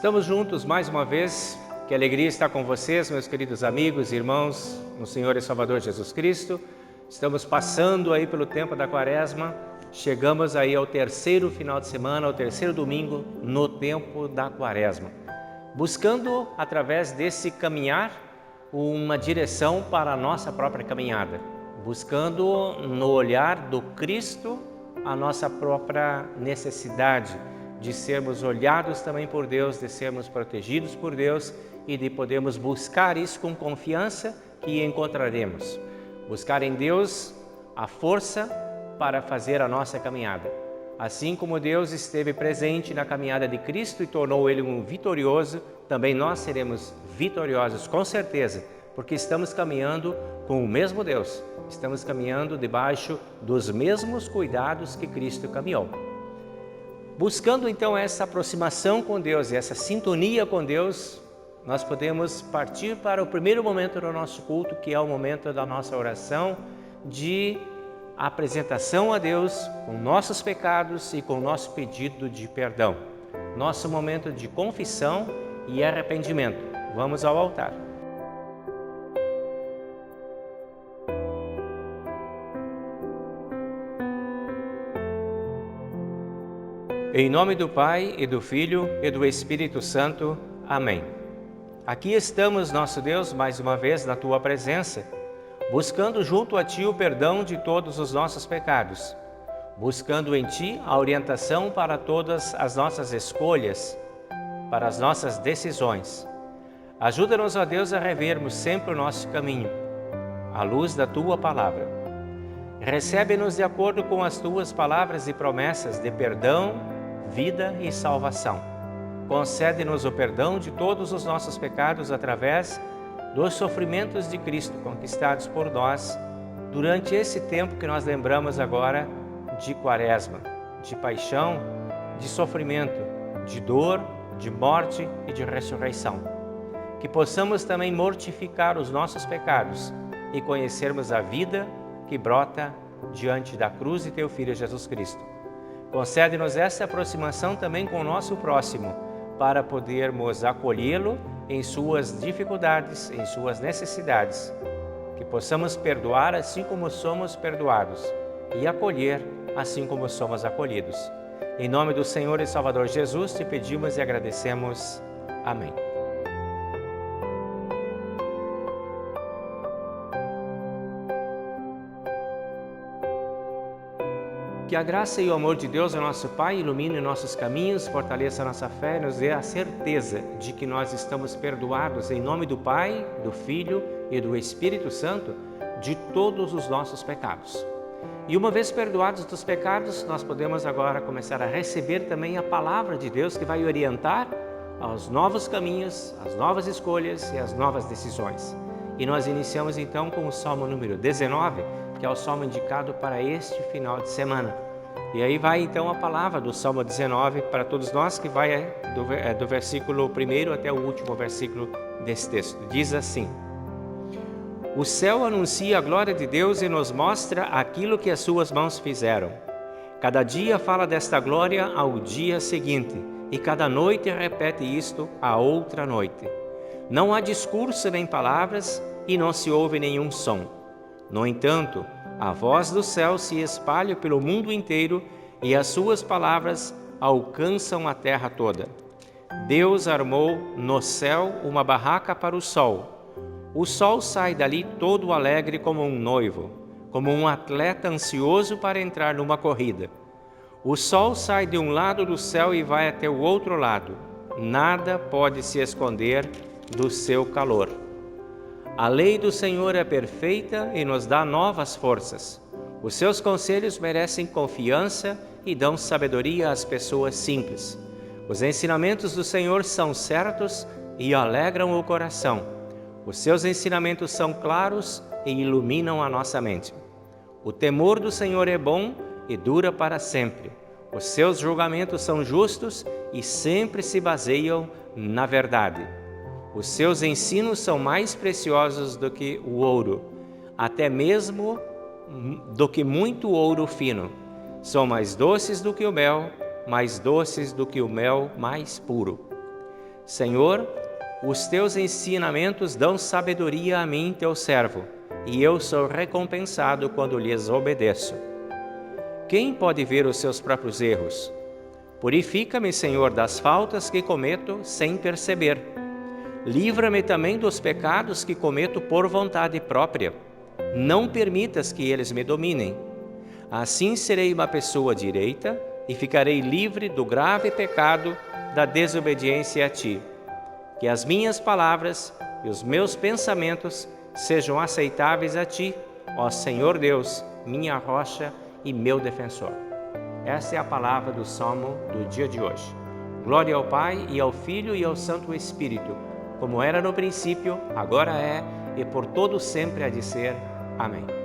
Estamos juntos mais uma vez. Que alegria estar com vocês, meus queridos amigos e irmãos, no Senhor e Salvador Jesus Cristo. Estamos passando aí pelo tempo da Quaresma. Chegamos aí ao terceiro final de semana, ao terceiro domingo no tempo da Quaresma. Buscando, através desse caminhar, uma direção para a nossa própria caminhada. Buscando, no olhar do Cristo, a nossa própria necessidade de sermos olhados também por Deus, de sermos protegidos por Deus e de podermos buscar isso com confiança que encontraremos. Buscar em Deus a força para fazer a nossa caminhada. Assim como Deus esteve presente na caminhada de Cristo e tornou Ele um vitorioso, também nós seremos vitoriosos, com certeza, porque estamos caminhando com o mesmo Deus. Estamos caminhando debaixo dos mesmos cuidados que Cristo caminhou. Buscando então essa aproximação com Deus e essa sintonia com Deus, nós podemos partir para o primeiro momento do nosso culto, que é o momento da nossa oração de apresentação a Deus com nossos pecados e com nosso pedido de perdão. Nosso momento de confissão e arrependimento. Vamos ao altar. Em nome do Pai, e do Filho, e do Espírito Santo. Amém. Aqui estamos, nosso Deus, mais uma vez na Tua presença, buscando junto a Ti o perdão de todos os nossos pecados, buscando em Ti a orientação para todas as nossas escolhas, para as nossas decisões. Ajuda-nos, ó Deus, a revermos sempre o nosso caminho, à luz da Tua Palavra. Recebe-nos de acordo com as Tuas palavras e promessas de perdão, vida e salvação. Concede-nos o perdão de todos os nossos pecados através dos sofrimentos de Cristo conquistados por nós durante esse tempo que nós lembramos agora de Quaresma, de paixão, de sofrimento, de dor, de morte e de ressurreição. Que possamos também mortificar os nossos pecados e conhecermos a vida que brota diante da cruz de Teu Filho Jesus Cristo. Concede-nos essa aproximação também com o nosso próximo, para podermos acolhê-lo em suas dificuldades, em suas necessidades. Que possamos perdoar assim como somos perdoados e acolher assim como somos acolhidos. Em nome do Senhor e Salvador Jesus, te pedimos e agradecemos. Amém. Que a graça e o amor de Deus, o nosso Pai, ilumine nossos caminhos, fortaleça a nossa fé e nos dê a certeza de que nós estamos perdoados em nome do Pai, do Filho e do Espírito Santo de todos os nossos pecados. E uma vez perdoados dos pecados, nós podemos agora começar a receber também a palavra de Deus que vai orientar aos novos caminhos, às novas escolhas e às novas decisões. E nós iniciamos então com o Salmo número 19, que é o Salmo indicado para este final de semana. E aí vai então a palavra do Salmo 19 para todos nós, que vai do versículo 1 até o último versículo desse texto. Diz assim: O céu anuncia a glória de Deus e nos mostra aquilo que as suas mãos fizeram. Cada dia fala desta glória ao dia seguinte, e cada noite repete isto à outra noite. Não há discurso nem palavras, e não se ouve nenhum som. No entanto, a voz do céu se espalha pelo mundo inteiro e as suas palavras alcançam a terra toda. Deus armou no céu uma barraca para o sol. O sol sai dali todo alegre como um noivo, como um atleta ansioso para entrar numa corrida. O sol sai de um lado do céu e vai até o outro lado. Nada pode se esconder do seu calor. A lei do Senhor é perfeita e nos dá novas forças. Os seus conselhos merecem confiança e dão sabedoria às pessoas simples. Os ensinamentos do Senhor são certos e alegram o coração. Os seus ensinamentos são claros e iluminam a nossa mente. O temor do Senhor é bom e dura para sempre. Os seus julgamentos são justos e sempre se baseiam na verdade. Os seus ensinos são mais preciosos do que o ouro, até mesmo do que muito ouro fino. São mais doces do que o mel, mais doces do que o mel mais puro. Senhor, os teus ensinamentos dão sabedoria a mim, teu servo, e eu sou recompensado quando lhes obedeço. Quem pode ver os seus próprios erros? Purifica-me, Senhor, das faltas que cometo sem perceber. Livra-me também dos pecados que cometo por vontade própria. Não permitas que eles me dominem. Assim serei uma pessoa direita e ficarei livre do grave pecado da desobediência a Ti. Que as minhas palavras e os meus pensamentos sejam aceitáveis a Ti, ó Senhor Deus, minha rocha e meu defensor. Essa é a palavra do Salmo do dia de hoje. Glória ao Pai, e ao Filho, e ao Santo Espírito, como era no princípio, agora é, e por todo sempre há de ser. Amém.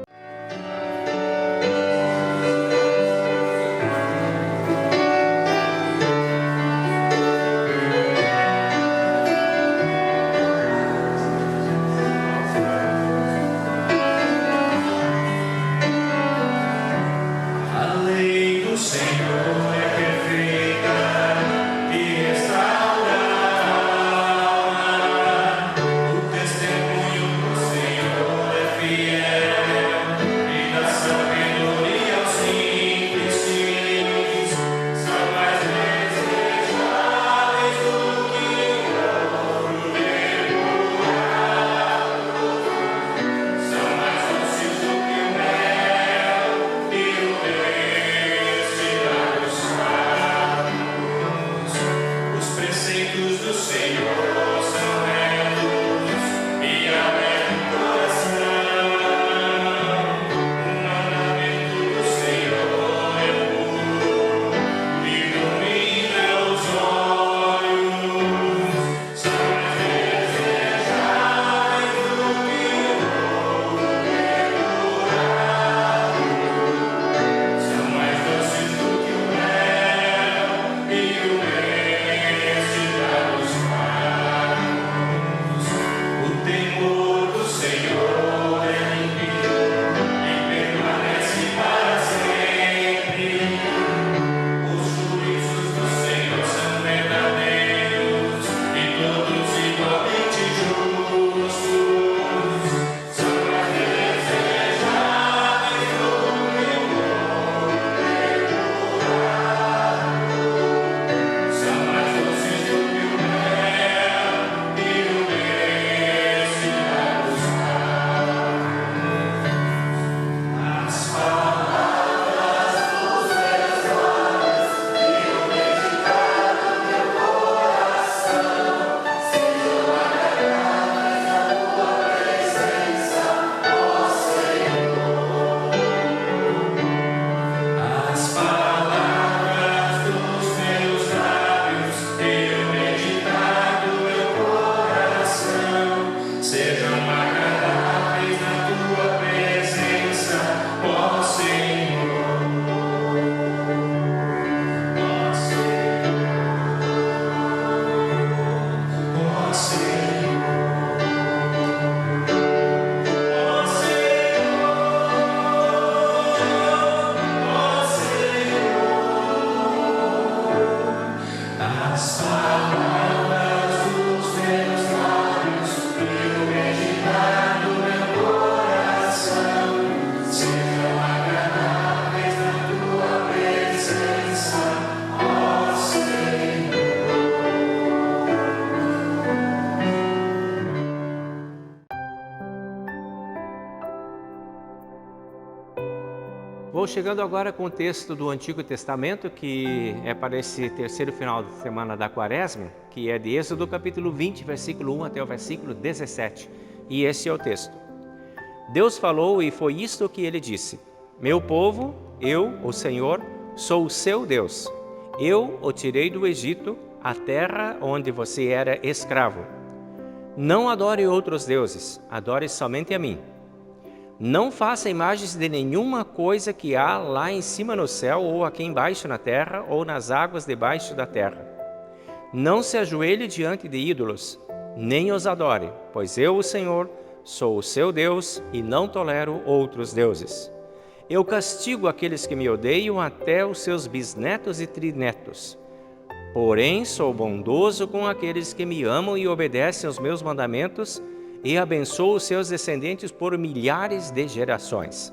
Vou chegando agora com o texto do Antigo Testamento, que é para esse terceiro final de semana da Quaresma, que é de Êxodo capítulo 20, versículo 1 até o versículo 17. E esse é o texto. Deus falou e foi isto que ele disse: Meu povo, eu, o Senhor, sou o seu Deus. Eu o tirei do Egito, a terra onde você era escravo. Não adore outros deuses, adore somente a mim. Não faça imagens de nenhuma coisa que há lá em cima no céu, ou aqui embaixo na terra, ou nas águas debaixo da terra. Não se ajoelhe diante de ídolos, nem os adore, pois eu, o Senhor, sou o seu Deus e não tolero outros deuses. Eu castigo aqueles que me odeiam até os seus bisnetos e trinetos. Porém, sou bondoso com aqueles que me amam e obedecem aos meus mandamentos e abençoo os seus descendentes por milhares de gerações.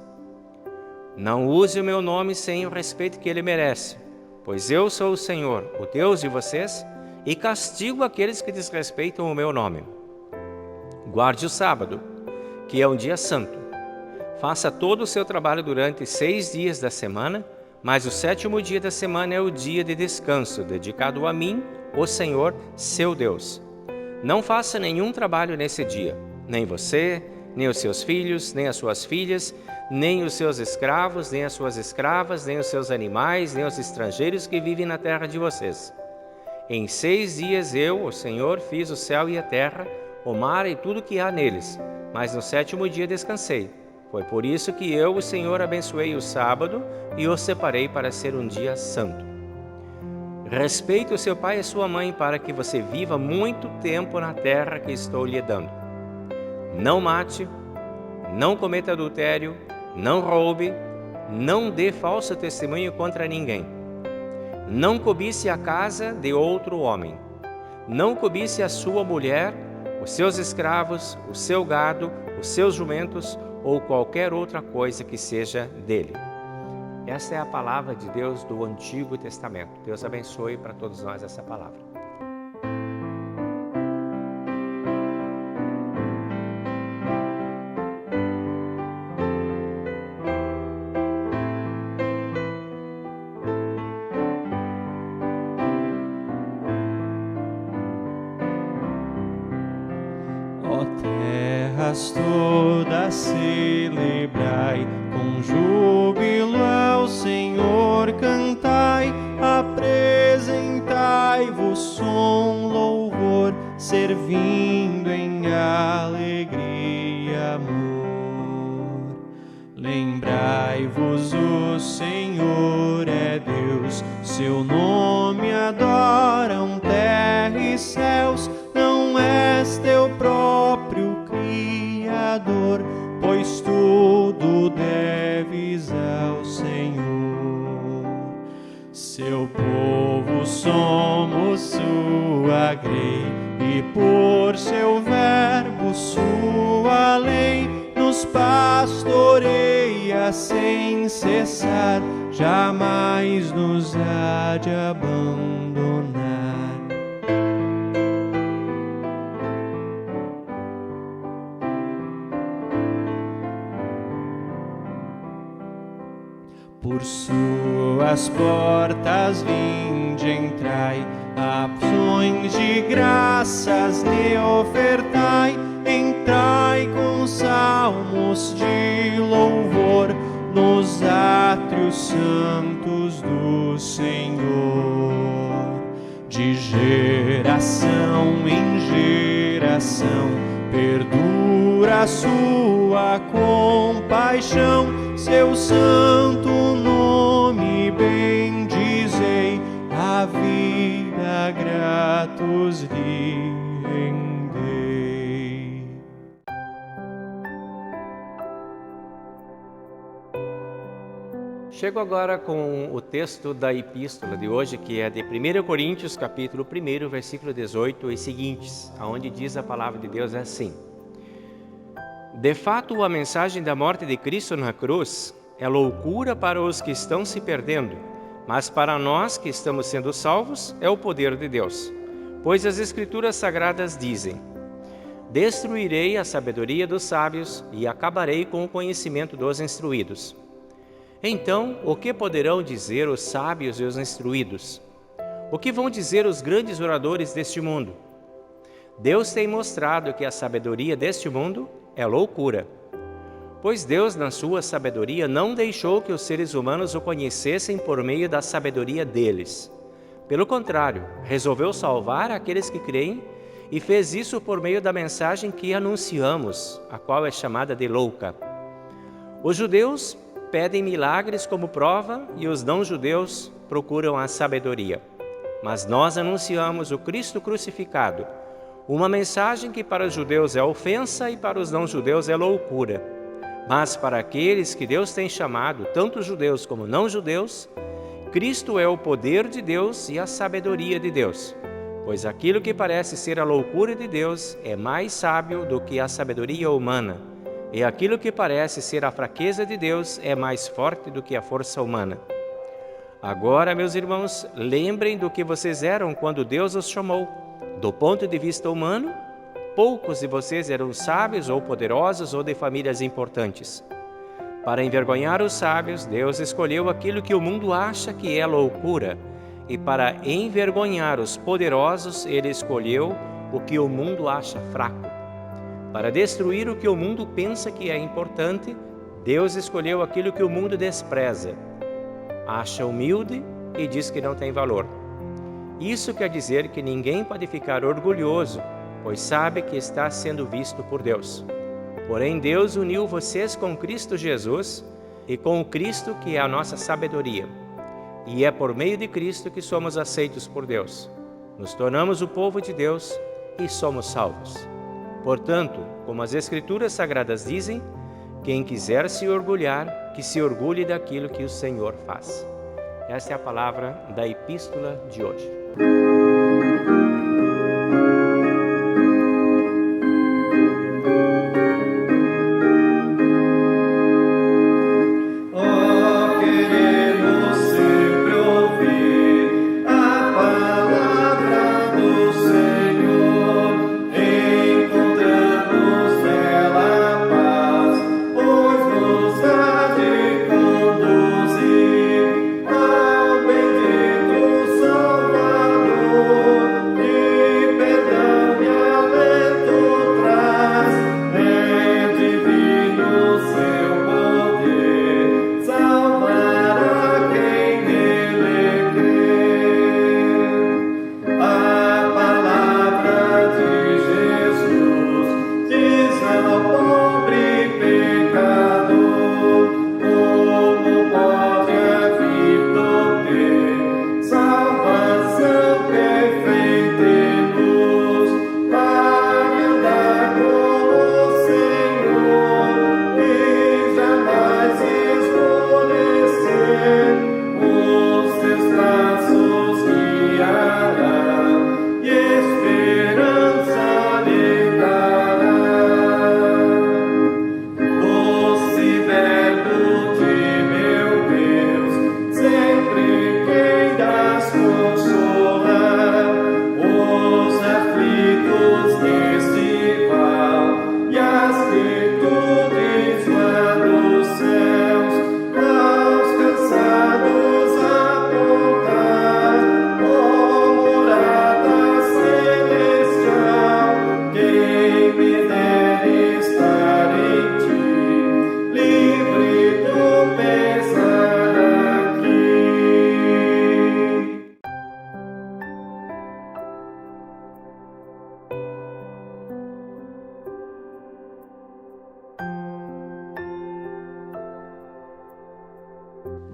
Não use o meu nome sem o respeito que ele merece, pois eu sou o Senhor, o Deus de vocês, e castigo aqueles que desrespeitam o meu nome. Guarde o sábado, que é um dia santo. Faça todo o seu trabalho durante 6 dias da semana, mas o 7º dia da semana é o dia de descanso, dedicado a mim, o Senhor, seu Deus. Não faça nenhum trabalho nesse dia, nem você, nem os seus filhos, nem as suas filhas, nem os seus escravos, nem as suas escravas, nem os seus animais, nem os estrangeiros que vivem na terra de vocês. Em 6 dias eu, o Senhor, fiz o céu e a terra, o mar e tudo que há neles, mas no 7º dia descansei. Foi por isso que eu, o Senhor, abençoei o sábado e o separei para ser um dia santo. Respeite o seu pai e sua mãe para que você viva muito tempo na terra que estou lhe dando. Não mate, não cometa adultério, não roube, não dê falso testemunho contra ninguém. Não cobice a casa de outro homem. Não cobice a sua mulher, os seus escravos, o seu gado, os seus jumentos ou qualquer outra coisa que seja dele. Essa é a palavra de Deus do Antigo Testamento. Deus abençoe para todos nós essa palavra. Ó terras todas celebrai, com júbilo ao Senhor cantai, apresentai-vos som, louvor, servindo em alegria e amor. Lembrai-vos, o Senhor é Deus, seu nome adoram terra e céus, não és teu próprio Criador, pois tudo deves ao Senhor. Seu povo somos, sua grei, e por seu verbo, sua lei, nos pastoreia sem cessar, jamais nos há de abandonar. Por suas portas vinde, entrai, ações de graças lhe ofertai, entrai com salmos de louvor nos átrios santos do Senhor. De geração em geração perdura a sua compaixão, seu santo nome bendizei, a vida gratos lhe rendei. Chego agora com o texto da epístola de hoje, que é de 1 Coríntios, capítulo 1, versículo 18 e seguintes, onde diz a palavra de Deus assim: De fato, a mensagem da morte de Cristo na cruz é loucura para os que estão se perdendo, mas para nós que estamos sendo salvos é o poder de Deus. Pois as Escrituras Sagradas dizem: Destruirei a sabedoria dos sábios e acabarei com o conhecimento dos instruídos. Então, o que poderão dizer os sábios e os instruídos? O que vão dizer os grandes oradores deste mundo? Deus tem mostrado que a sabedoria deste mundo é loucura. Pois Deus, na sua sabedoria, não deixou que os seres humanos o conhecessem por meio da sabedoria deles. Pelo contrário, resolveu salvar aqueles que creem e fez isso por meio da mensagem que anunciamos, a qual é chamada de louca. Os judeus pedem milagres como prova e os não-judeus procuram a sabedoria. Mas nós anunciamos o Cristo crucificado, uma mensagem que para os judeus é ofensa e para os não-judeus é loucura. Mas para aqueles que Deus tem chamado, tanto judeus como não-judeus, Cristo é o poder de Deus e a sabedoria de Deus. Pois aquilo que parece ser a loucura de Deus é mais sábio do que a sabedoria humana, e aquilo que parece ser a fraqueza de Deus é mais forte do que a força humana. Agora, meus irmãos, lembrem do que vocês eram quando Deus os chamou. Do ponto de vista humano, poucos de vocês eram sábios ou poderosos ou de famílias importantes. Para envergonhar os sábios, Deus escolheu aquilo que o mundo acha que é loucura, e para envergonhar os poderosos, Ele escolheu o que o mundo acha fraco. Para destruir o que o mundo pensa que é importante, Deus escolheu aquilo que o mundo despreza, acha humilde e diz que não tem valor. Isso quer dizer que ninguém pode ficar orgulhoso, pois sabe que está sendo visto por Deus. Porém, Deus uniu vocês com Cristo Jesus e com o Cristo que é a nossa sabedoria. E é por meio de Cristo que somos aceitos por Deus. Nos tornamos o povo de Deus e somos salvos. Portanto, como as Escrituras Sagradas dizem, quem quiser se orgulhar, que se orgulhe daquilo que o Senhor faz. Esta é a palavra da epístola de hoje.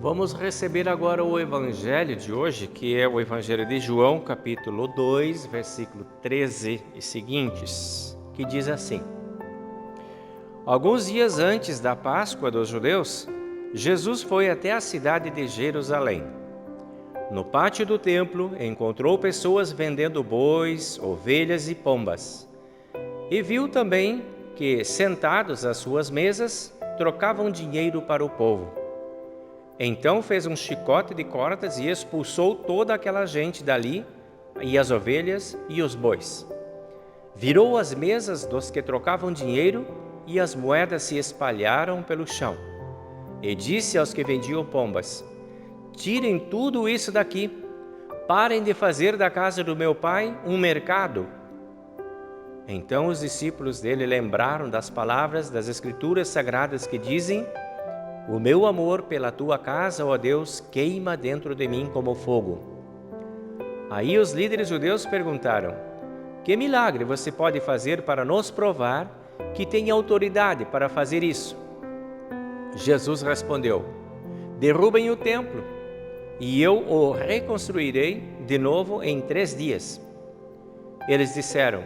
Vamos receber agora o Evangelho de hoje, que é o Evangelho de João, capítulo 2, versículo 13 e seguintes, que diz assim: Alguns dias antes da Páscoa dos judeus, Jesus foi até a cidade de Jerusalém. No pátio do templo, encontrou pessoas vendendo bois, ovelhas e pombas. E viu também que, sentados às suas mesas, trocavam dinheiro para o povo. Então fez um chicote de cordas e expulsou toda aquela gente dali, e as ovelhas e os bois. Virou as mesas dos que trocavam dinheiro, e as moedas se espalharam pelo chão. E disse aos que vendiam pombas: Tirem tudo isso daqui, parem de fazer da casa do meu pai um mercado. Então os discípulos dele lembraram das palavras das Escrituras Sagradas que dizem: O meu amor pela tua casa, ó Deus, queima dentro de mim como fogo. Aí os líderes judeus perguntaram: Que milagre você pode fazer para nos provar que tem autoridade para fazer isso? Jesus respondeu: Derrubem o templo, e eu o reconstruirei de novo em 3 dias. Eles disseram: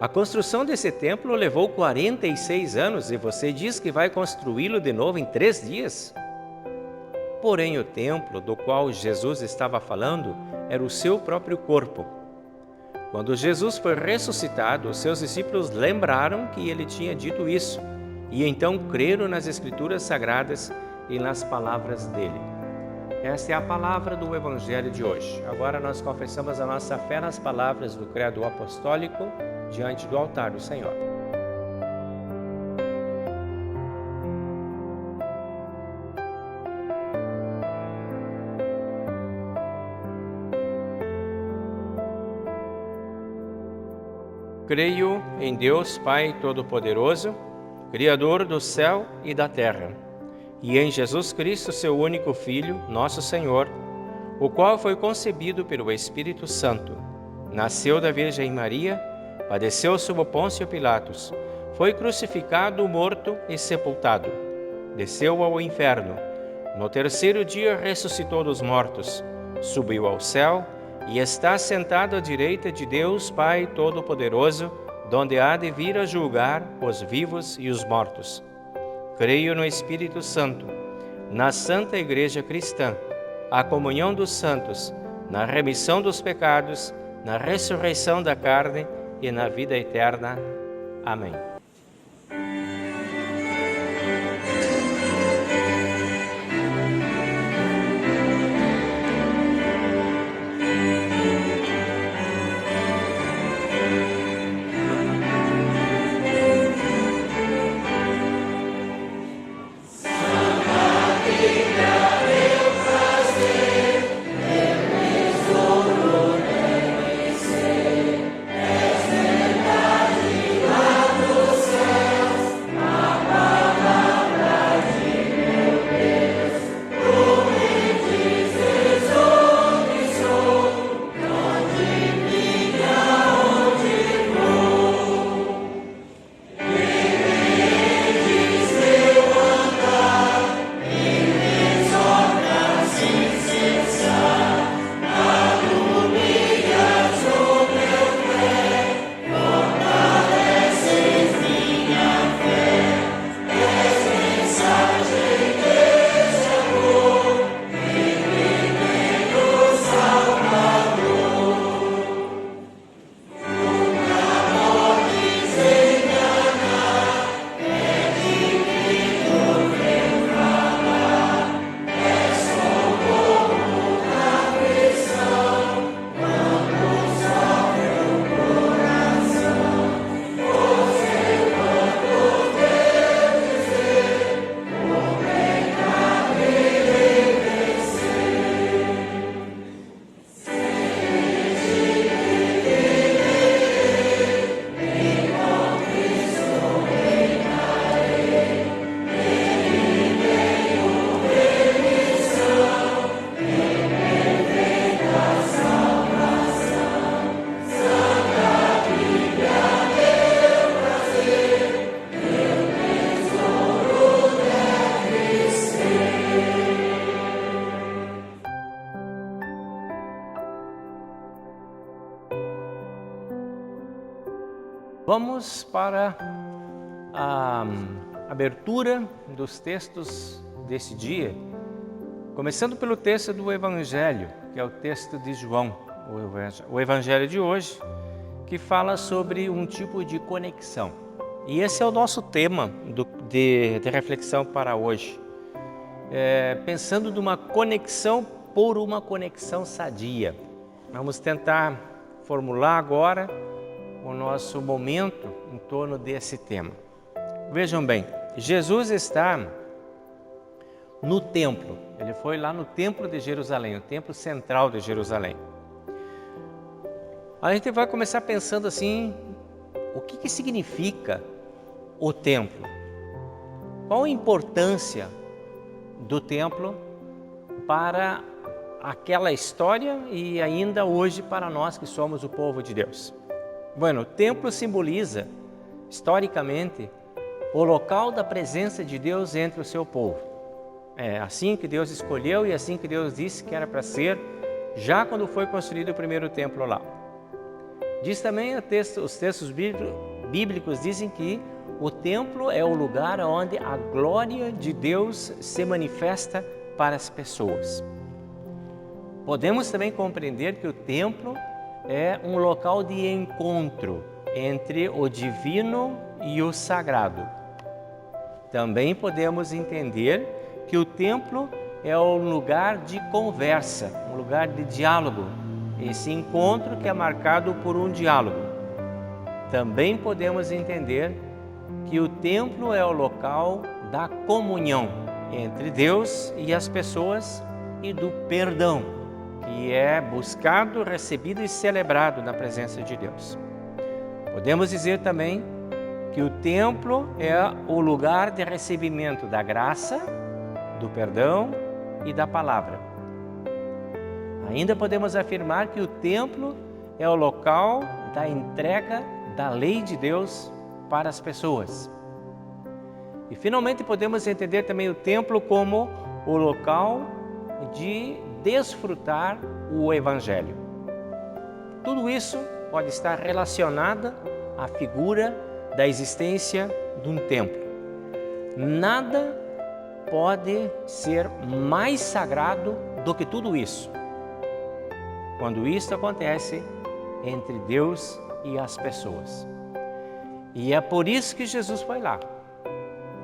A construção desse templo levou 46 anos e você diz que vai construí-lo de novo em 3 dias? Porém, o templo do qual Jesus estava falando era o seu próprio corpo. Quando Jesus foi ressuscitado, os seus discípulos lembraram que ele tinha dito isso e então creram nas Escrituras Sagradas e nas palavras dele. Esta é a palavra do Evangelho de hoje. Agora nós confessamos a nossa fé nas palavras do Credo Apostólico diante do altar do Senhor. Creio em Deus Pai Todo-Poderoso, Criador do céu e da terra, e em Jesus Cristo, seu único Filho, nosso Senhor, o qual foi concebido pelo Espírito Santo, nasceu da Virgem Maria, padeceu sob Pôncio Pilatos, foi crucificado, morto e sepultado, desceu ao inferno, no terceiro dia ressuscitou dos mortos, subiu ao céu e está sentado à direita de Deus Pai Todo-Poderoso, donde há de vir a julgar os vivos e os mortos. Creio no Espírito Santo, na Santa Igreja Cristã, a comunhão dos santos, na remissão dos pecados, na ressurreição da carne e na vida eterna. Amém. Vamos para a abertura dos textos desse dia, começando pelo texto do Evangelho, que é o texto de João, o Evangelho de hoje, que fala sobre um tipo de conexão. E esse é o nosso tema de reflexão para hoje, pensando numa conexão por uma conexão sadia. Vamos tentar formular agora o nosso momento em torno desse tema. Vejam bem, Jesus está no templo, ele foi lá no templo de Jerusalém, o templo central de Jerusalém. A gente vai começar pensando assim, o que significa o templo? Qual a importância do templo para aquela história e ainda hoje para nós que somos o povo de Deus? Bueno, o templo simboliza, historicamente, o local da presença de Deus entre o seu povo. É assim que Deus escolheu e assim que Deus disse que era para ser, já quando foi construído o primeiro templo lá. Diz também, os textos bíblicos dizem que o templo é o lugar onde a glória de Deus se manifesta para as pessoas. Podemos também compreender que o templo é um local de encontro entre o divino e o sagrado. Também podemos entender que o templo é um lugar de conversa, um lugar de diálogo, esse encontro que é marcado por um diálogo. Também podemos entender que o templo é o local da comunhão entre Deus e as pessoas e do perdão, que é buscado, recebido e celebrado na presença de Deus. Podemos dizer também que o templo é o lugar de recebimento da graça, do perdão e da palavra. Ainda podemos afirmar que o templo é o local da entrega da lei de Deus para as pessoas. E finalmente podemos entender também o templo como o local de desfrutar o Evangelho. Tudo isso pode estar relacionado à figura da existência de um templo. Nada pode ser mais sagrado do que tudo isso, quando isso acontece entre Deus e as pessoas. E é por isso que Jesus foi lá.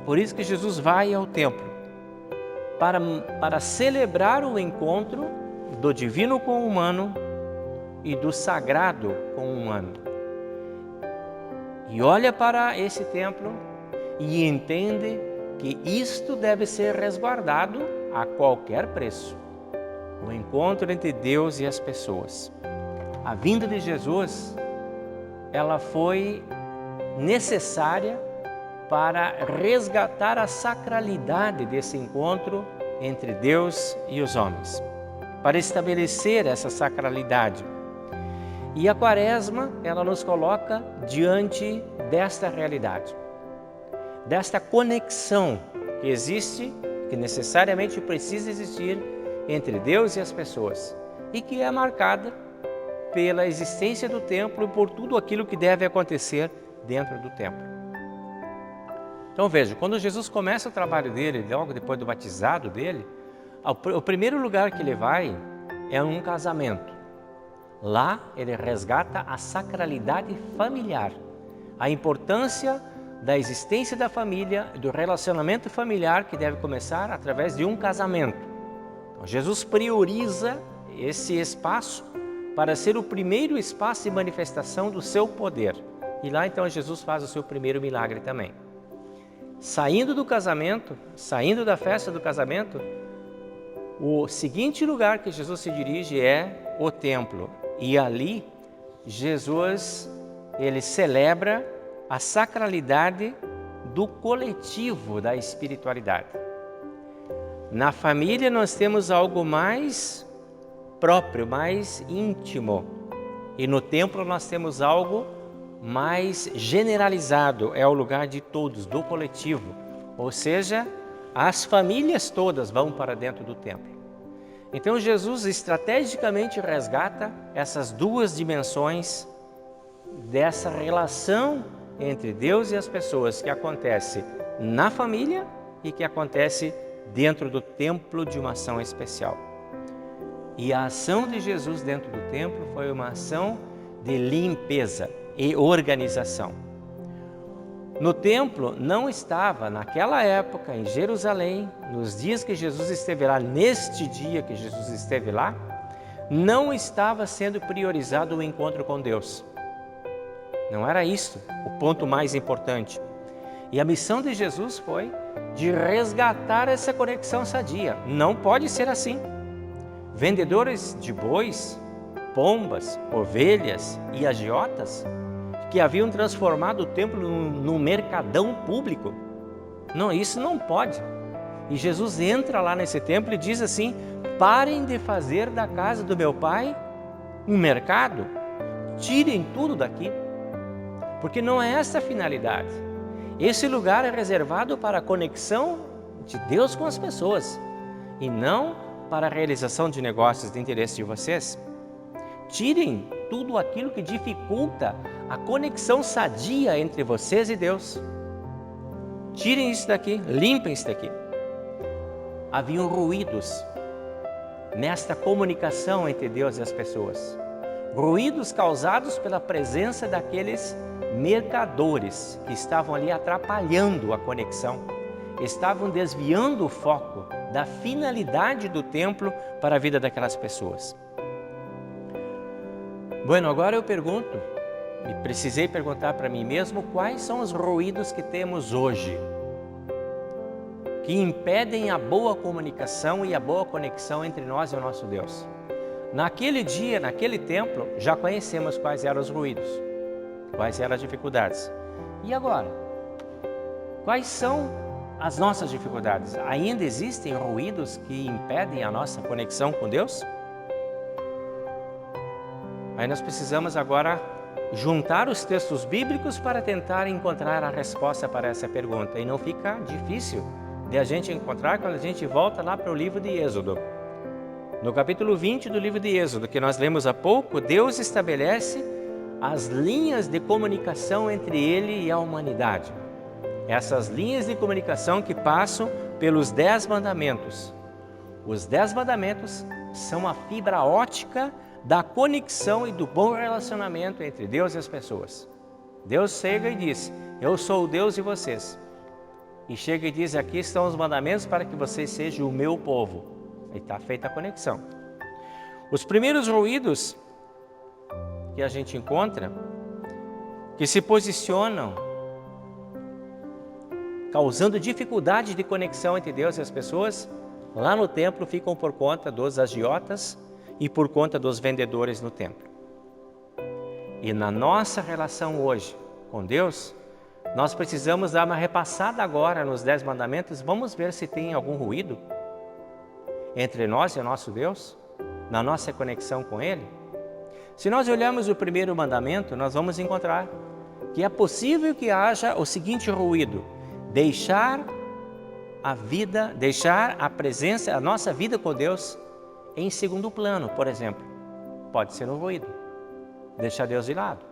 Por isso que Jesus vai ao templo, para celebrar o encontro do divino com o humano e do sagrado com o humano. E olha para esse templo e entende que isto deve ser resguardado a qualquer preço. O encontro entre Deus e as pessoas. A vinda de Jesus, ela foi necessária para resgatar a sacralidade desse encontro entre Deus e os homens, para estabelecer essa sacralidade. E a Quaresma, ela nos coloca diante desta realidade, desta conexão que existe, que necessariamente precisa existir entre Deus e as pessoas, e que é marcada pela existência do templo e por tudo aquilo que deve acontecer dentro do templo. Então veja, quando Jesus começa o trabalho dele, logo depois do batizado dele, o primeiro lugar que ele vai é um casamento. Lá ele resgata a sacralidade familiar, a importância da existência da família, do relacionamento familiar que deve começar através de um casamento. Então, Jesus prioriza esse espaço para ser o primeiro espaço de manifestação do seu poder. E lá então Jesus faz o seu primeiro milagre também. Saindo do casamento, saindo da festa do casamento, o seguinte lugar que Jesus se dirige é o templo. E ali, Jesus, ele celebra a sacralidade do coletivo da espiritualidade. Na família nós temos algo mais próprio, mais íntimo. E no templo nós temos algo mais generalizado, é o lugar de todos, do coletivo. Ou seja, as famílias todas vão para dentro do templo. Então Jesus estrategicamente resgata essas duas dimensões dessa relação entre Deus e as pessoas que acontece na família e que acontece dentro do templo de uma ação especial. E a ação de Jesus dentro do templo foi uma ação de limpeza e organização. No templo não estava, naquela época, em Jerusalém, nos dias que Jesus esteve lá, neste dia que Jesus esteve lá, não estava sendo priorizado o encontro com Deus. Não era isso o ponto mais importante. E a missão de Jesus foi de resgatar essa conexão sadia. Não pode ser assim. Vendedores de bois, pombas, ovelhas e agiotas que haviam transformado o templo num mercadão público. Não, isso não pode. E Jesus entra lá nesse templo e diz assim: parem de fazer da casa do meu pai um mercado, tirem tudo daqui, porque não é essa a finalidade. Esse lugar é reservado para a conexão de Deus com as pessoas e não para a realização de negócios de interesse de vocês. Tirem tudo aquilo que dificulta a conexão sadia entre vocês e Deus. Tirem isso daqui, limpem isso daqui. haviam ruídos nesta comunicação entre Deus e as pessoas. Ruídos causados pela presença daqueles mercadores que estavam ali atrapalhando a conexão, estavam desviando o foco da finalidade do templo para a vida daquelas pessoas. Bueno, agora eu pergunto, e precisei perguntar para mim mesmo, quais são os ruídos que temos hoje, que impedem a boa comunicação e a boa conexão entre nós e o nosso Deus. Naquele dia, naquele templo, já conhecemos quais eram os ruídos, quais eram as dificuldades. E agora? Quais são as nossas dificuldades? Ainda existem ruídos que impedem a nossa conexão com Deus? Aí nós precisamos agora juntar os textos bíblicos para tentar encontrar a resposta para essa pergunta. E não fica difícil de a gente encontrar quando a gente volta lá para o livro de Êxodo. No capítulo 20 do livro de Êxodo, que nós lemos há pouco, Deus estabelece as linhas de comunicação entre Ele e a humanidade. Essas linhas de comunicação que passam pelos 10 mandamentos. Os 10 mandamentos são a fibra ótica da conexão e do bom relacionamento entre Deus e as pessoas. Deus chega e diz: eu sou o Deus de vocês. E chega e diz: aqui estão os mandamentos para que vocês sejam o meu povo. E está feita a conexão. Os primeiros ruídos que a gente encontra, que se posicionam, causando dificuldade de conexão entre Deus e as pessoas, lá no templo ficam por conta dos agiotas e por conta dos vendedores no templo. E na nossa relação hoje com Deus, nós precisamos dar uma repassada agora nos 10 mandamentos. Vamos ver se tem algum ruído entre nós e o nosso Deus, na nossa conexão com Ele. Se nós olharmos o primeiro mandamento, nós vamos encontrar que é possível que haja o seguinte ruído: deixar a vida, deixar a presença, a nossa vida com Deus em segundo plano, por exemplo. Pode ser um ruído, deixar Deus de lado.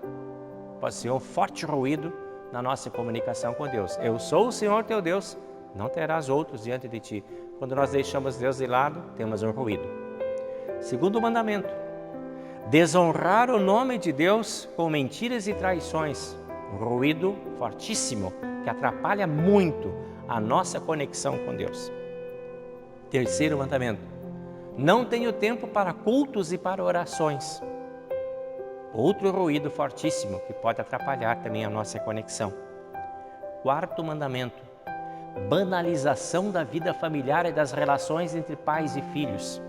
Pode ser um forte ruído na nossa comunicação com Deus. Eu sou o Senhor teu Deus, não terás outros diante de ti. Quando nós deixamos Deus de lado, temos um ruído. Segundo mandamento: desonrar o nome de Deus com mentiras e traições. Um ruído fortíssimo que atrapalha muito a nossa conexão com Deus. Terceiro mandamento: não tenho tempo para cultos e para orações. Outro ruído fortíssimo que pode atrapalhar também a nossa conexão. Quarto mandamento: banalização da vida familiar e das relações entre pais e filhos.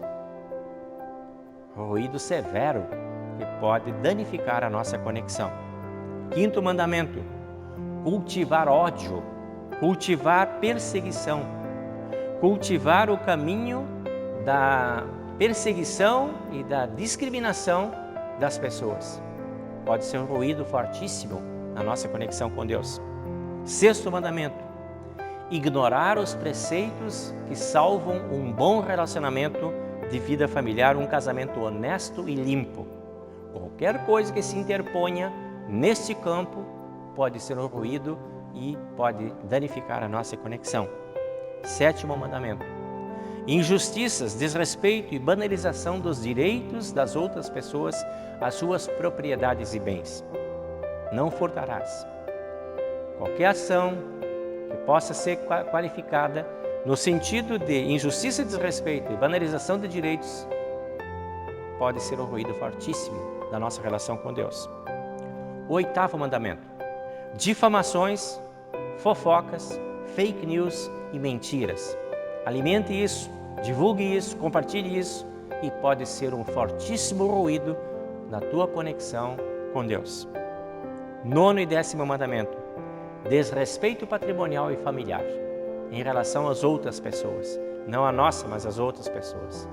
Ruído severo que pode danificar a nossa conexão. Quinto mandamento: cultivar ódio, cultivar perseguição, cultivar o caminho da perseguição e da discriminação das pessoas. Pode ser um ruído fortíssimo na nossa conexão com Deus. Sexto mandamento: ignorar os preceitos que salvam um bom relacionamento de vida familiar, um casamento honesto e limpo. Qualquer coisa que se interponha neste campo pode ser um ruído e pode danificar a nossa conexão. Sétimo mandamento: injustiças, desrespeito e banalização dos direitos das outras pessoas às suas propriedades e bens. Não furtarás. Qualquer ação que possa ser qualificada no sentido de injustiça, desrespeito e banalização de direitos pode ser um ruído fortíssimo da nossa relação com Deus. O oitavo mandamento: difamações, fofocas, fake news e mentiras. Alimente isso, divulgue isso, compartilhe isso e pode ser um fortíssimo ruído na tua conexão com Deus. Nono e décimo mandamento: desrespeito patrimonial e familiar em relação às outras pessoas, não a nossa, mas as outras pessoas.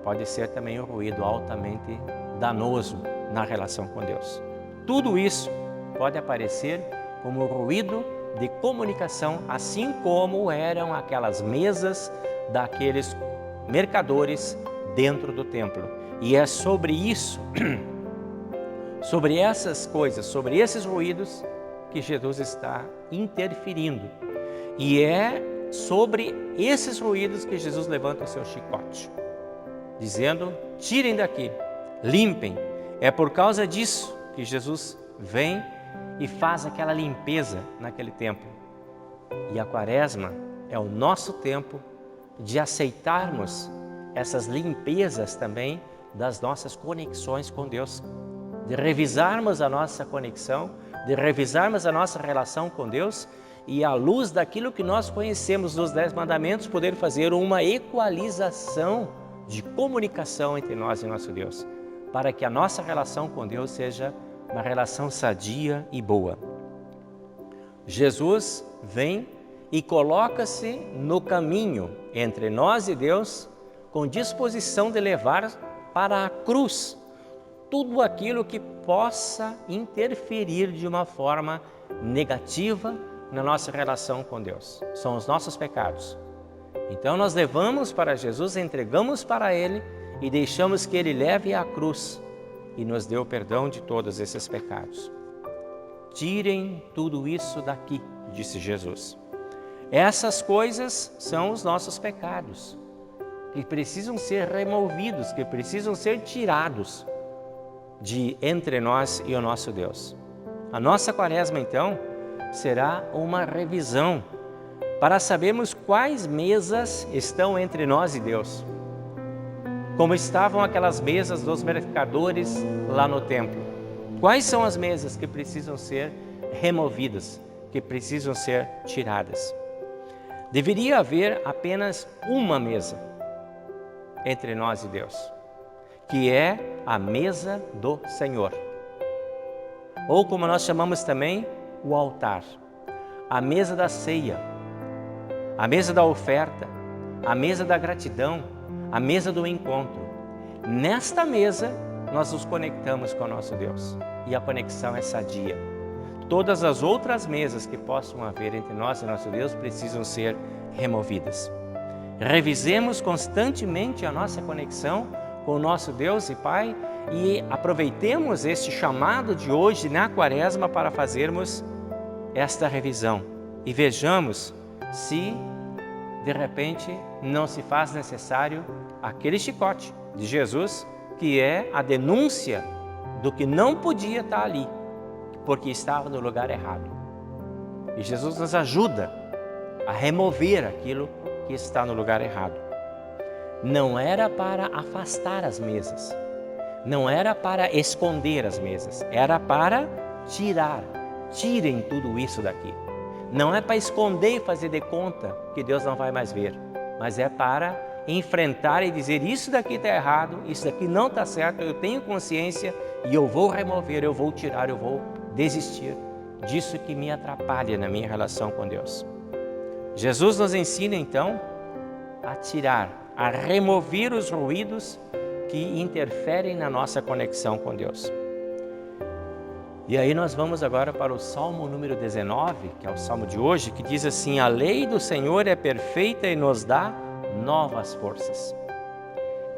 Pode ser também um ruído altamente danoso na relação com Deus. Tudo isso pode aparecer como ruído de comunicação, assim como eram aquelas mesas daqueles mercadores dentro do templo. E é sobre isso, sobre essas coisas, sobre esses ruídos que Jesus está interferindo. E é sobre esses ruídos que Jesus levanta o seu chicote, dizendo: tirem daqui, limpem. É por causa disso que Jesus vem e faz aquela limpeza naquele templo. E a Quaresma é o nosso tempo de aceitarmos essas limpezas também das nossas conexões com Deus, de revisarmos a nossa conexão, de revisarmos a nossa relação com Deus e, à luz daquilo que nós conhecemos dos 10 mandamentos, poder fazer uma equalização de comunicação entre nós e nosso Deus, para que a nossa relação com Deus seja uma relação sadia e boa. Jesus vem e coloca-se no caminho entre nós e Deus, com disposição de levar para a cruz tudo aquilo que possa interferir de uma forma negativa na nossa relação com Deus. São os nossos pecados. Então nós levamos para Jesus, entregamos para Ele e deixamos que Ele leve a cruz e nos dê o perdão de todos esses pecados. Tirem tudo isso daqui, disse Jesus. Essas coisas são os nossos pecados, que precisam ser removidos, que precisam ser tirados de entre nós e o nosso Deus. A nossa Quaresma, então, será uma revisão para sabermos quais mesas estão entre nós e Deus. Como estavam aquelas mesas dos mercadores lá no templo. Quais são as mesas que precisam ser removidas, que precisam ser tiradas? Deveria haver apenas uma mesa entre nós e Deus, que é a mesa do Senhor. Ou como nós chamamos também, o altar. A mesa da ceia, a mesa da oferta, a mesa da gratidão, a mesa do encontro. Nesta mesa, nós nos conectamos com o nosso Deus e a conexão é sadia. Todas as outras mesas que possam haver entre nós e nosso Deus precisam ser removidas. Revisemos constantemente a nossa conexão com o nosso Deus e Pai e aproveitemos este chamado de hoje na Quaresma para fazermos esta revisão e vejamos se de repente não se faz necessário aquele chicote de Jesus, que é a denúncia do que não podia estar ali, porque estava no lugar errado. E Jesus nos ajuda a remover aquilo que está no lugar errado. Não era para afastar as mesas, não era para esconder as mesas, era para tirar. Tirem tudo isso daqui. Não é para esconder e fazer de conta que Deus não vai mais ver, mas é para enfrentar e dizer: isso daqui está errado, isso daqui não está certo, eu tenho consciência e eu vou remover, eu vou tirar, eu vou desistir disso que me atrapalha na minha relação com Deus. Jesus nos ensina então a tirar, a remover os ruídos que interferem na nossa conexão com Deus. E aí nós vamos agora para o Salmo número 19, que é o Salmo de hoje, que diz assim: a lei do Senhor é perfeita e nos dá novas forças.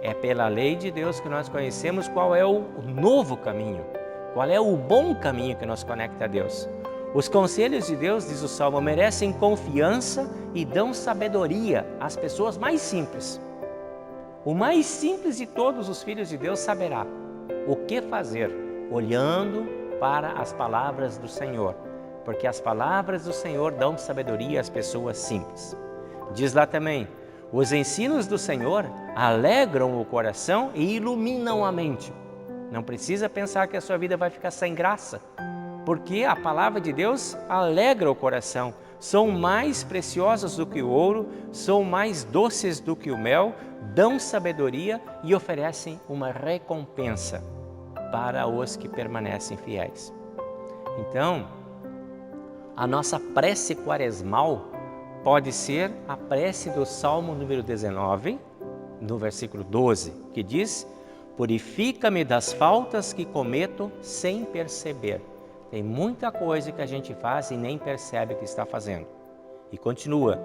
É pela lei de Deus que nós conhecemos qual é o novo caminho, qual é o bom caminho que nos conecta a Deus. Os conselhos de Deus, diz o Salmo, merecem confiança e dão sabedoria às pessoas mais simples. O mais simples de todos os filhos de Deus saberá o que fazer, olhando para as palavras do Senhor, porque as palavras do Senhor dão sabedoria às pessoas simples. Diz lá também: os ensinos do Senhor alegram o coração e iluminam a mente. Não precisa pensar que a sua vida vai ficar sem graça, porque a palavra de Deus alegra o coração. São mais preciosas do que o ouro, são mais doces do que o mel, dão sabedoria e oferecem uma recompensa para os que permanecem fiéis. Então, a nossa prece quaresmal pode ser a prece do Salmo número 19, no versículo 12, que diz: purifica-me das faltas que cometo sem perceber. Tem muita coisa que a gente faz e nem percebe que está fazendo. E continua: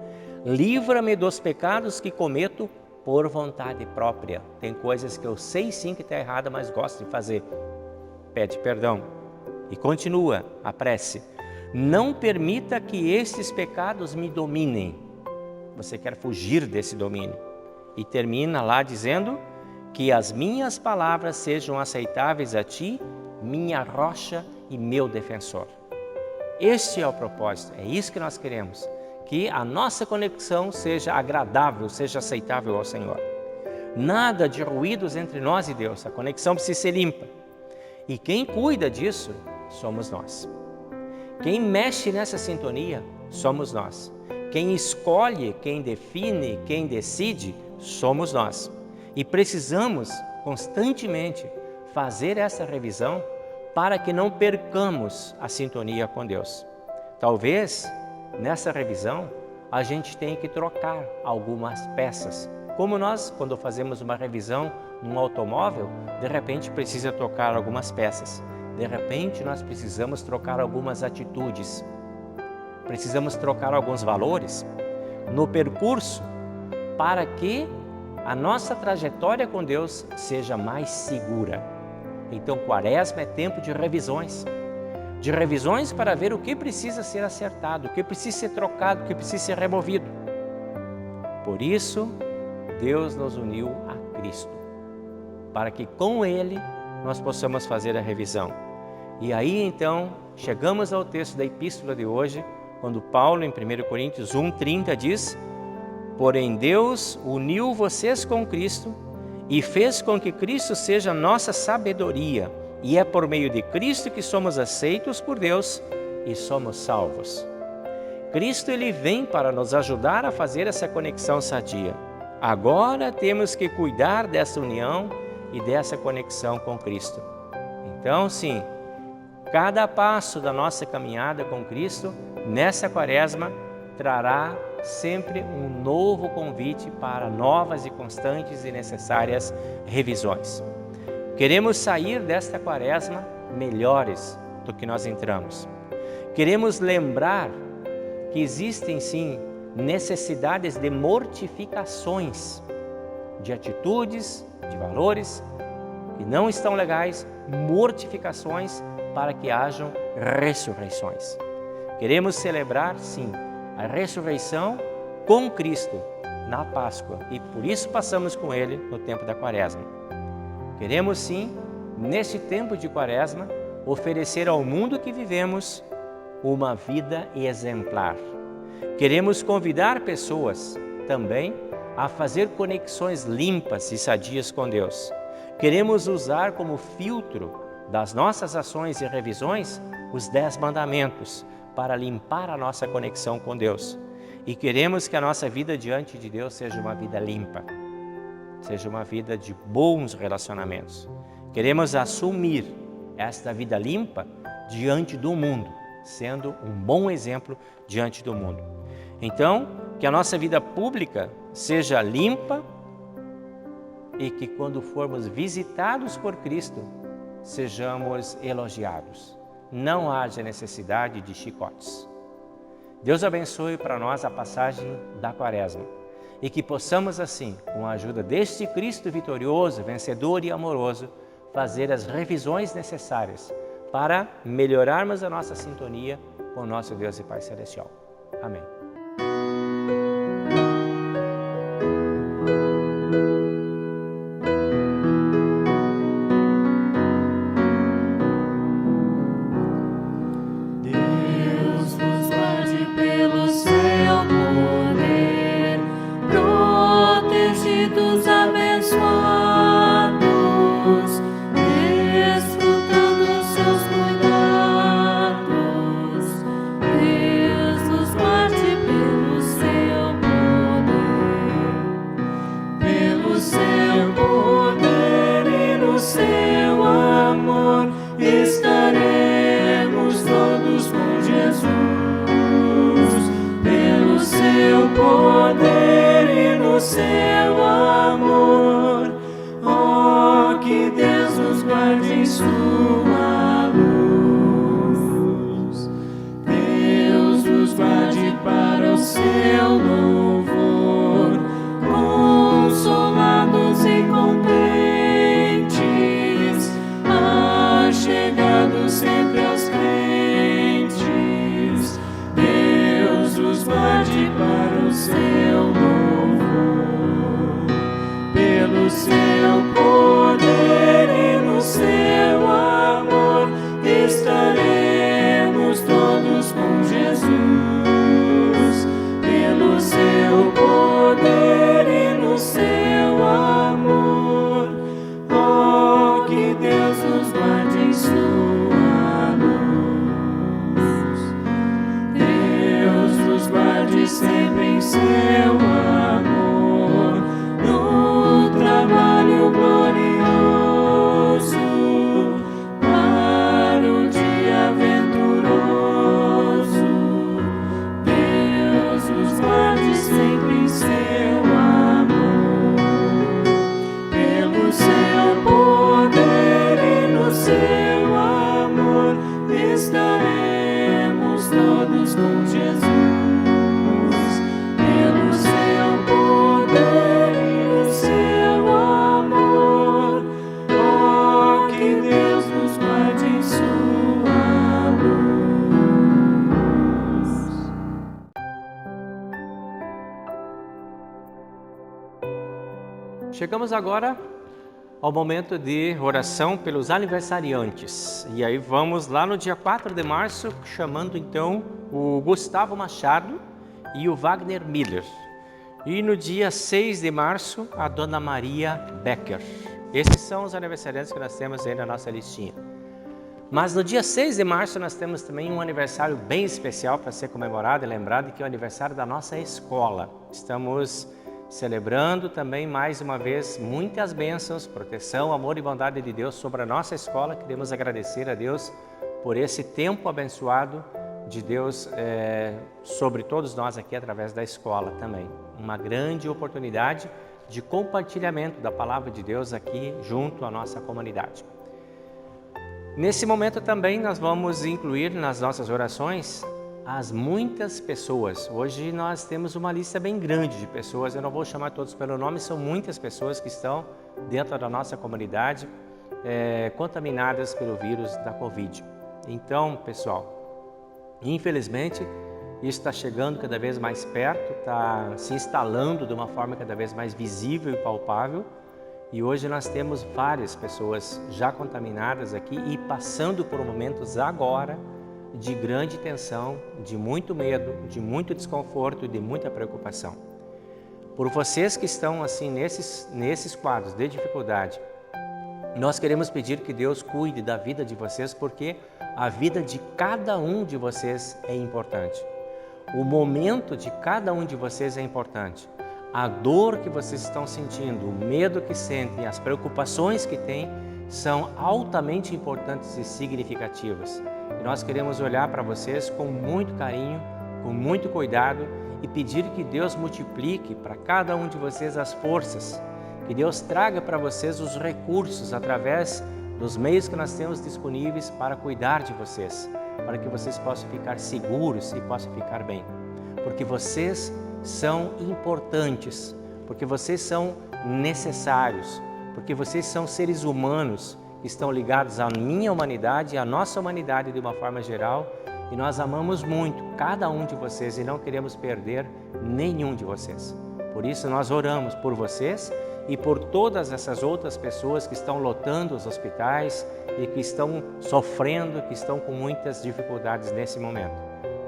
livra-me dos pecados que cometo por vontade própria. Tem coisas que eu sei sim que está errada, mas gosto de fazer. Pede perdão. E continua a prece: não permita que estes pecados me dominem. você quer fugir desse domínio. E termina lá dizendo que as minhas palavras sejam aceitáveis a ti, minha rocha e meu defensor. Este é o propósito, é isso que nós queremos, que a nossa conexão seja agradável, seja aceitável ao Senhor. Nada de ruídos entre nós e Deus, a conexão precisa ser limpa. E quem cuida disso somos nós. Quem mexe nessa sintonia somos nós. Quem escolhe, quem define, quem decide somos nós. E precisamos constantemente fazer essa revisão para que não percamos a sintonia com Deus. Talvez nessa revisão a gente tenha que trocar algumas peças. Como nós, quando fazemos uma revisão num automóvel, de repente precisa trocar algumas peças. De repente nós precisamos trocar algumas atitudes. Precisamos trocar alguns valores no percurso para que a nossa trajetória com Deus seja mais segura. Então, Quaresma é tempo de revisões para ver o que precisa ser acertado, o que precisa ser trocado, o que precisa ser removido. Por isso, Deus nos uniu a Cristo, para que com Ele nós possamos fazer a revisão. E aí, então, chegamos ao texto da epístola de hoje, quando Paulo, em 1 Coríntios 1:30, diz: porém Deus uniu vocês com Cristo e fez com que Cristo seja nossa sabedoria, e é por meio de Cristo que somos aceitos por Deus e somos salvos. Cristo, ele vem para nos ajudar a fazer essa conexão sadia. Agora temos que cuidar dessa união e dessa conexão com Cristo. Então, sim, cada passo da nossa caminhada com Cristo, nessa Quaresma, trará sempre um novo convite para novas e constantes e necessárias revisões. Queremos sair desta Quaresma melhores do que nós entramos. Queremos lembrar que existem, sim, necessidades de mortificações, de atitudes, de valores que não estão legais, mortificações para que hajam ressurreições. Queremos celebrar, sim, a ressurreição com Cristo na Páscoa e por isso passamos com Ele no tempo da Quaresma. Queremos, sim, neste tempo de Quaresma, oferecer ao mundo que vivemos uma vida exemplar. Queremos convidar pessoas também a fazer conexões limpas e sadias com Deus. Queremos usar como filtro das nossas ações e revisões os 10 mandamentos para limpar a nossa conexão com Deus. E queremos que a nossa vida diante de Deus seja uma vida limpa, seja uma vida de bons relacionamentos. Queremos assumir esta vida limpa diante do mundo, sendo um bom exemplo diante do mundo. Então, que a nossa vida pública seja limpa e que quando formos visitados por Cristo, sejamos elogiados. Não haja necessidade de chicotes. Deus abençoe para nós a passagem da Quaresma e que possamos assim, com a ajuda deste Cristo vitorioso, vencedor e amoroso, fazer as revisões necessárias para melhorarmos a nossa sintonia com o nosso Deus e Pai Celestial. Amém. Estaremos todos com Jesus, pelo seu poder e no seu amor. Oh, que Deus nos guarde em sua luz. Deus nos guarde para o seu louvor, consolados e contentes, chegando sempre aos crentes. Deus os guarde para o seu seu poder e no seu amor estaremos todos com Jesus. Pelo seu poder e no seu amor, oh, que Deus nos guarde em sua luz. Deus nos guarde sempre em seu amor, no trabalho glorioso, para o dia venturoso. Deus nos guarde sempre em seu amor, pelo seu poder e no seu amor estaremos todos com Jesus. Pelo seu poder e no seu amor, oh, que Deus nos guarde em sua luz. Chegamos agora ao momento de oração pelos aniversariantes. E aí vamos lá no dia 4 de março, chamando então o Gustavo Machado e o Wagner Miller. E no dia 6 de março, a Dona Maria Becker. Esses são os aniversariantes que nós temos aí na nossa listinha. Mas no dia 6 de março nós temos também um aniversário bem especial para ser comemorado e lembrado, que é o aniversário da nossa escola. Estamos celebrando também mais uma vez muitas bênçãos, proteção, amor e bondade de Deus sobre a nossa escola. Queremos agradecer a Deus por esse tempo abençoado de Deus sobre todos nós aqui através da escola também. Uma grande oportunidade de compartilhamento da palavra de Deus aqui junto à nossa comunidade. Nesse momento também nós vamos incluir nas nossas orações as muitas pessoas. Hoje nós temos uma lista bem grande de pessoas, eu não vou chamar todos pelo nome, são muitas pessoas que estão dentro da nossa comunidade contaminadas pelo vírus da Covid. Então, pessoal, infelizmente, isso está chegando cada vez mais perto, está se instalando de uma forma cada vez mais visível e palpável. E hoje nós temos várias pessoas já contaminadas aqui e passando por momentos agora de grande tensão, de muito medo, de muito desconforto e de muita preocupação. Por vocês que estão assim nesses quadros de dificuldade, nós queremos pedir que Deus cuide da vida de vocês, porque a vida de cada um de vocês é importante. O momento de cada um de vocês é importante. A dor que vocês estão sentindo, o medo que sentem, as preocupações que têm são altamente importantes e significativas. E nós queremos olhar para vocês com muito carinho, com muito cuidado e pedir que Deus multiplique para cada um de vocês as forças, que Deus traga para vocês os recursos através dos meios que nós temos disponíveis para cuidar de vocês, para que vocês possam ficar seguros e possam ficar bem. Porque vocês são importantes, porque vocês são necessários, porque vocês são seres humanos que estão ligados à minha humanidade e à nossa humanidade de uma forma geral, e nós amamos muito cada um de vocês e não queremos perder nenhum de vocês. Por isso nós oramos por vocês e por todas essas outras pessoas que estão lotando os hospitais e que estão sofrendo, que estão com muitas dificuldades nesse momento.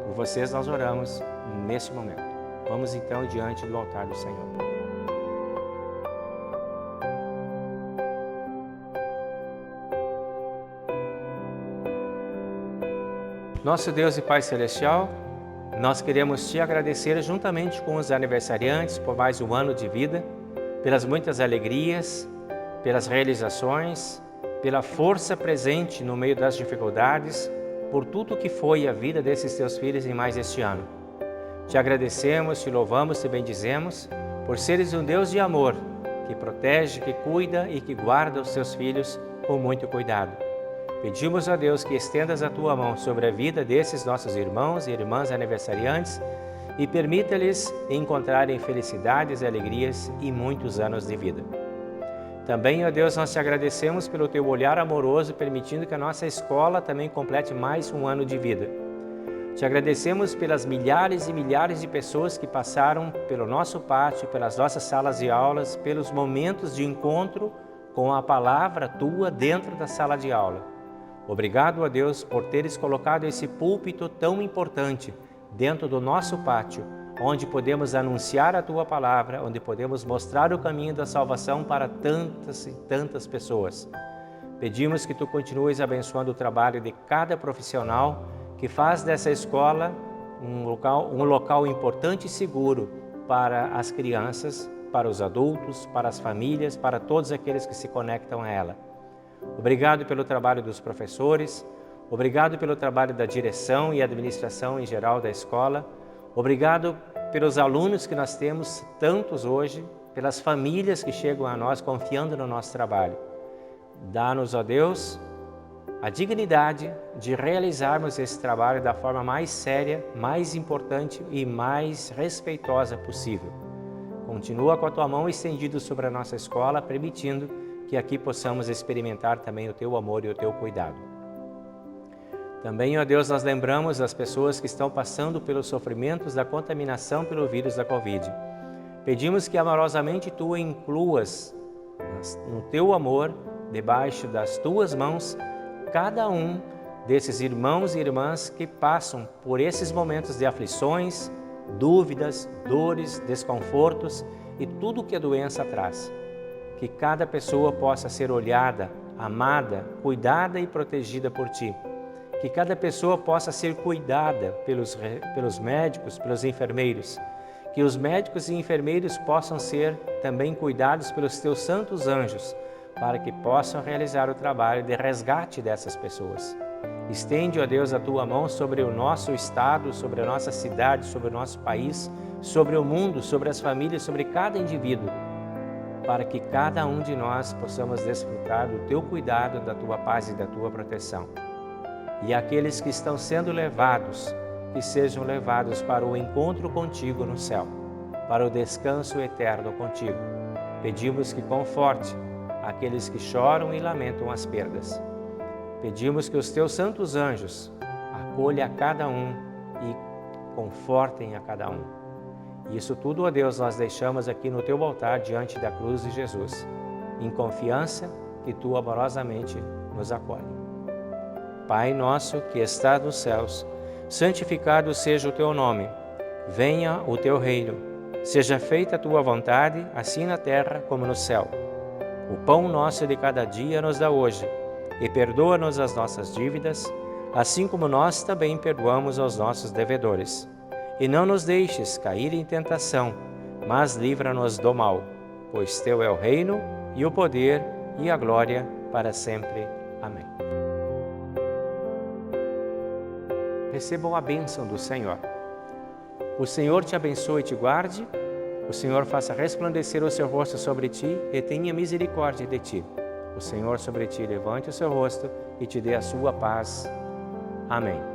Por vocês nós oramos nesse momento. Vamos então diante do altar do Senhor. Nosso Deus e Pai Celestial, nós queremos Te agradecer juntamente com os aniversariantes por mais um ano de vida, pelas muitas alegrias, pelas realizações, pela força presente no meio das dificuldades, por tudo que foi a vida desses Teus filhos em mais este ano. Te agradecemos, Te louvamos, Te bendizemos, por seres um Deus de amor, que protege, que cuida e que guarda os Seus filhos com muito cuidado. Pedimos a Deus que estendas a Tua mão sobre a vida desses nossos irmãos e irmãs aniversariantes e permita-lhes encontrarem felicidades, alegrias e muitos anos de vida. Também, ó Deus, nós Te agradecemos pelo Teu olhar amoroso, permitindo que a nossa escola também complete mais um ano de vida. Te agradecemos pelas milhares e milhares de pessoas que passaram pelo nosso pátio, pelas nossas salas de aulas, pelos momentos de encontro com a palavra Tua dentro da sala de aula. Obrigado a Deus por teres colocado esse púlpito tão importante dentro do nosso pátio, onde podemos anunciar a Tua palavra, onde podemos mostrar o caminho da salvação para tantas e tantas pessoas. Pedimos que Tu continues abençoando o trabalho de cada profissional que faz dessa escola um local importante e seguro para as crianças, para os adultos, para as famílias, para todos aqueles que se conectam a ela. Obrigado pelo trabalho dos professores, obrigado pelo trabalho da direção e administração em geral da escola, obrigado pelos alunos que nós temos, tantos hoje, pelas famílias que chegam a nós confiando no nosso trabalho. Dá-nos, ó Deus, a dignidade de realizarmos esse trabalho da forma mais séria, mais importante e mais respeitosa possível. Continua com a Tua mão estendida sobre a nossa escola, permitindo que aqui possamos experimentar também o Teu amor e o Teu cuidado. Também, ó Deus, nós lembramos as pessoas que estão passando pelos sofrimentos da contaminação pelo vírus da Covid. Pedimos que amorosamente Tu incluas no Teu amor, debaixo das Tuas mãos, cada um desses irmãos e irmãs que passam por esses momentos de aflições, dúvidas, dores, desconfortos e tudo que a doença traz. Que cada pessoa possa ser olhada, amada, cuidada e protegida por Ti. Que cada pessoa possa ser cuidada pelos médicos, pelos enfermeiros. Que os médicos e enfermeiros possam ser também cuidados pelos Teus santos anjos, para que possam realizar o trabalho de resgate dessas pessoas. Estende, ó Deus, a Tua mão sobre o nosso estado, sobre a nossa cidade, sobre o nosso país, sobre o mundo, sobre as famílias, sobre cada indivíduo, para que cada um de nós possamos desfrutar do Teu cuidado, da Tua paz e da Tua proteção. E aqueles que estão sendo levados, que sejam levados para o encontro contigo no céu, para o descanso eterno contigo. Pedimos que conforte aqueles que choram e lamentam as perdas. Pedimos que os Teus santos anjos acolham a cada um e confortem a cada um. Isso tudo, ó Deus, nós deixamos aqui no Teu altar diante da cruz de Jesus, em confiança que Tu amorosamente nos acolhe. Pai nosso que estás nos céus, santificado seja o Teu nome. Venha o Teu reino. Seja feita a Tua vontade, assim na terra como no céu. O pão nosso de cada dia nos dá hoje, e perdoa-nos as nossas dívidas, assim como nós também perdoamos aos nossos devedores. E não nos deixes cair em tentação, mas livra-nos do mal, pois Teu é o reino, e o poder, e a glória, para sempre. Amém. Recebam a bênção do Senhor. O Senhor te abençoe e te guarde. O Senhor faça resplandecer o seu rosto sobre ti e tenha misericórdia de ti. O Senhor sobre ti levante o seu rosto e te dê a sua paz. Amém.